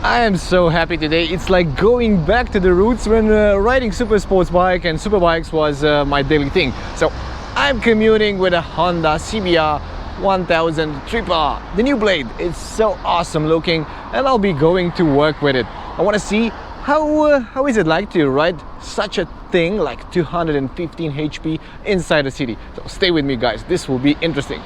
I am so happy today. It's like going back to the roots when riding super sports bike and super bikes was my daily thing. So I'm commuting with a Honda CBR1000RR-R. The new blade, it's so awesome looking, and I'll be going to work with it. I want to see how is it like to ride such a thing like 215 HP inside the city. So stay with me guys, this will be interesting.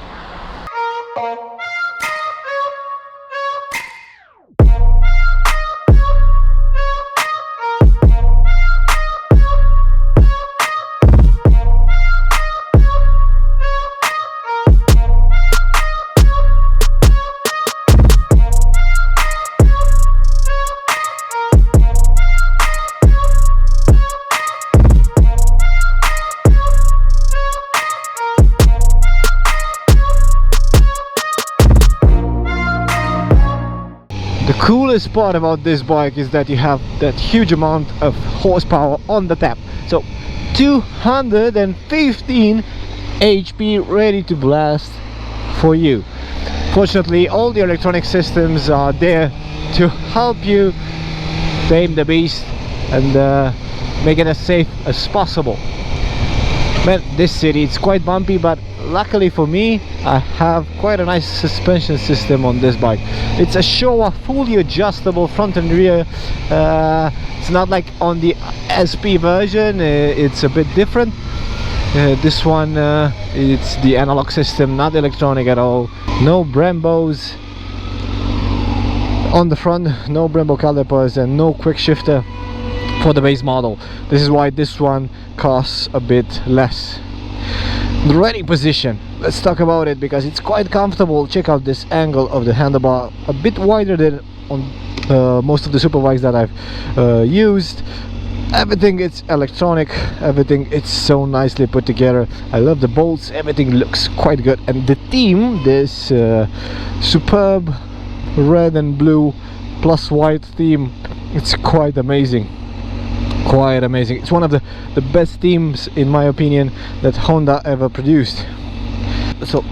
The coolest part about this bike is that you have that huge amount of horsepower on the tap. So 215 HP ready to blast for you. Fortunately, all the electronic systems are there to help you tame the beast and make it as safe as possible. Man, this city, it's quite bumpy, but luckily for me, I have quite a nice suspension system on this bike. It's a Showa fully adjustable front and rear. It's not like on the SP version, it's a bit different. This one, it's the analog system, not electronic at all. No Brembos on the front, no Brembo calipers, and no quick shifter for the base model. This is why this one costs a bit less. The riding position, let's talk about it because it's quite comfortable. Check out this angle of the handlebar, a bit wider than on most of the super bikes that I've used. Everything is electronic, everything it's so nicely put together. I love the bolts, everything looks quite good, and the theme, this superb red and blue plus white theme, it's quite amazing. Quite amazing. It's one of the best themes in my opinion that Honda ever produced. So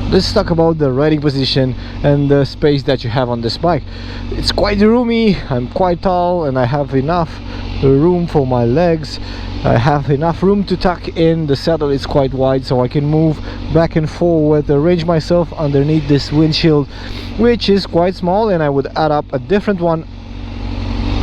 let's talk about the riding position and the space that you have on this bike. It's quite roomy, I'm quite tall and I have enough room for my legs. I have enough room to tuck in. The saddle is quite wide so I can move back and forward, arrange myself underneath this windshield, which is quite small, and I would add up a different one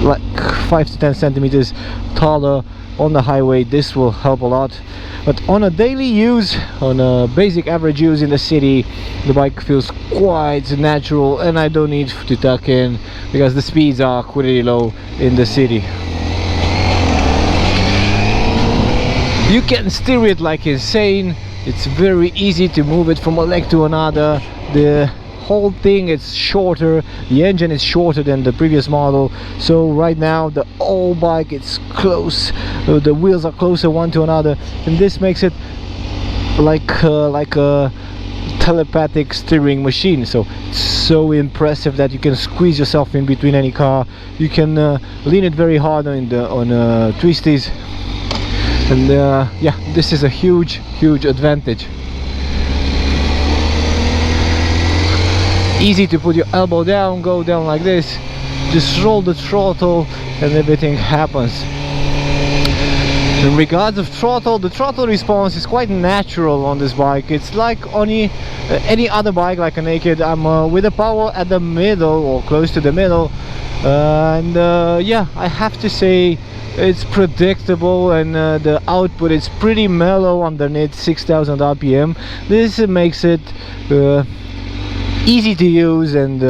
like 5 to 10 centimeters taller on the highway. This will help a lot, but on a daily use, on a basic average use in the city, the bike feels quite natural and I don't need to tuck in because the speeds are pretty low in the city. You can steer it like insane. It's very easy to move it from a leg to another. The whole thing is shorter, the engine is shorter than the previous model, so right now the old bike, it's close, the wheels are closer one to another, and this makes it like a telepathic steering machine. So it's so impressive that you can squeeze yourself in between any car. You can lean it very hard on twisties, and yeah, this is a huge advantage. Easy to put your elbow down, go down like this, just roll the throttle and everything happens. In regards of throttle, the throttle response is quite natural on this bike. It's like any other bike, like a naked. I'm with the power at the middle or close to the middle, and yeah, I have to say it's predictable, and the output is pretty mellow underneath 6000 RPM. This makes it easy to use and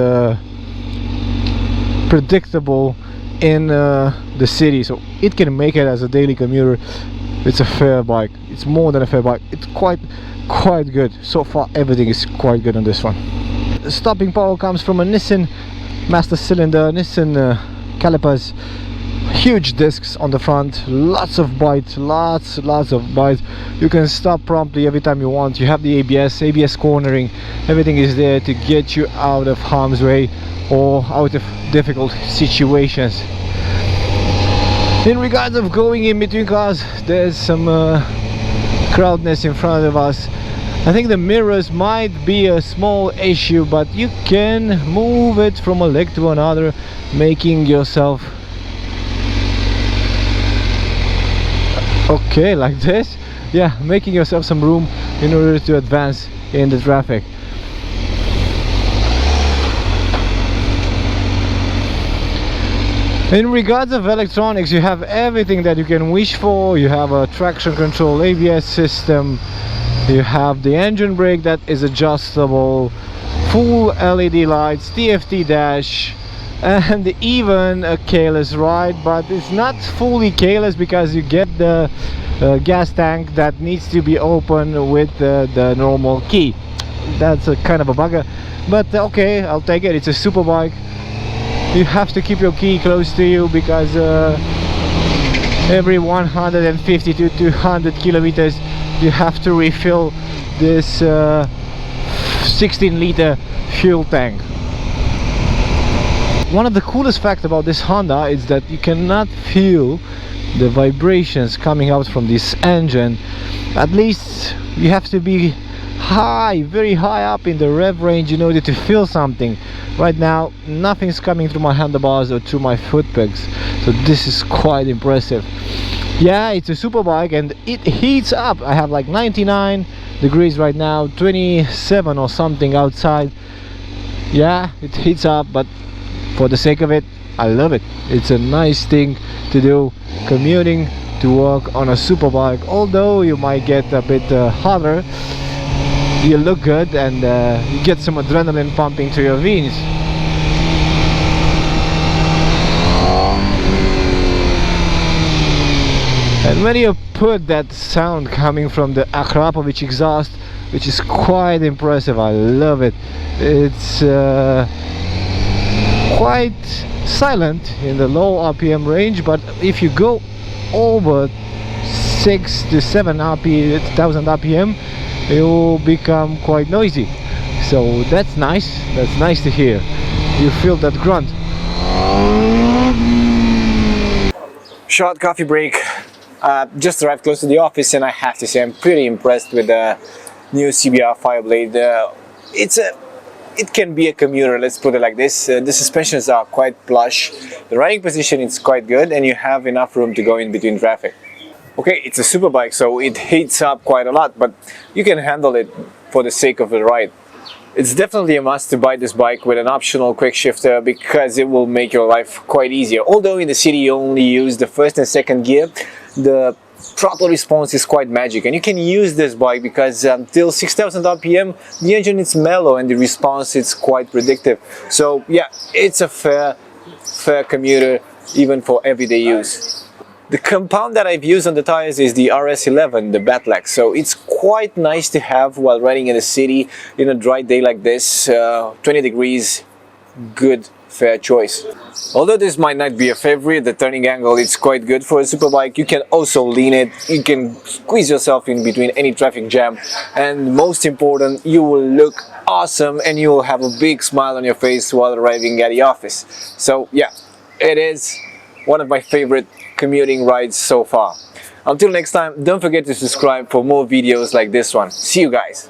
predictable in the city, so it can make it as a daily commuter. It's a fair bike, it's more than a fair bike, it's quite good. So far everything is quite good on this one. The stopping power comes from a Nissan master cylinder, Nissan calipers, huge discs on the front, lots of bite, lots of bite. You can stop promptly every time you want. You have the ABS cornering, everything is there to get you out of harm's way or out of difficult situations. In regards of going in between cars, there's some crowdness in front of us. I think the mirrors might be a small issue, but you can move it from a leg to another, making yourself okay like this. Yeah, making yourself some room in order to advance in the traffic. In regards of electronics, you have everything that you can wish for. You have a traction control ABS system, you have the engine brake that is adjustable, full LED lights, TFT dash, and even a keyless ride, but it's not fully keyless because you get the gas tank that needs to be opened with the normal key. That's a kind of a bugger, but okay, I'll take it. It's a super bike. You have to keep your key close to you because every 150 to 200 kilometers you have to refill this 16-liter fuel tank. One of the coolest facts about this Honda is that you cannot feel the vibrations coming out from this engine. At least you have to be high, very high up in the rev range in order to feel something. Right now nothing's coming through my handlebars or through my foot pegs, so this is quite impressive. Yeah, it's a super bike and it heats up. I have like 99 degrees right now, 27 or something outside. Yeah, it heats up, but for the sake of it, I love it. It's a nice thing to do, commuting to work on a super bike. Although you might get a bit hotter, you look good and you get some adrenaline pumping through your veins. And when you put that sound coming from the Akrapovic exhaust, which is quite impressive, I love it. It's quite silent in the low RPM range, but if you go over 6 to 7 thousand RPM, it will become quite noisy. So that's nice. That's nice to hear. You feel that grunt. Short coffee break. Just arrived close to the office, and I have to say I'm pretty impressed with the new CBR Fireblade. It can be a commuter, let's put it like this. The suspensions are quite plush, the riding position is quite good, and you have enough room to go in between traffic. Okay, it's a super bike, so it heats up quite a lot, but you can handle it for the sake of the ride. It's definitely a must to buy this bike with an optional quick shifter because it will make your life quite easier. Although in the city you only use the first and second gear, the throttle response is quite magic, and you can use this bike because until 6000 RPM the engine is mellow and the response is quite predictive. So yeah, it's a fair commuter even for everyday use. The compound that I've used on the tires is the RS11, the Batlax, so it's quite nice to have while riding in the city in a dry day like this. 20 degrees, good, fair choice. Although this might not be a favorite, the turning angle is quite good for a superbike. You can also lean it, you can squeeze yourself in between any traffic jam, and most important, you will look awesome and you will have a big smile on your face while arriving at the office. So yeah, it is one of my favorite commuting rides so far. Until next time, don't forget to subscribe for more videos like this one. See you guys!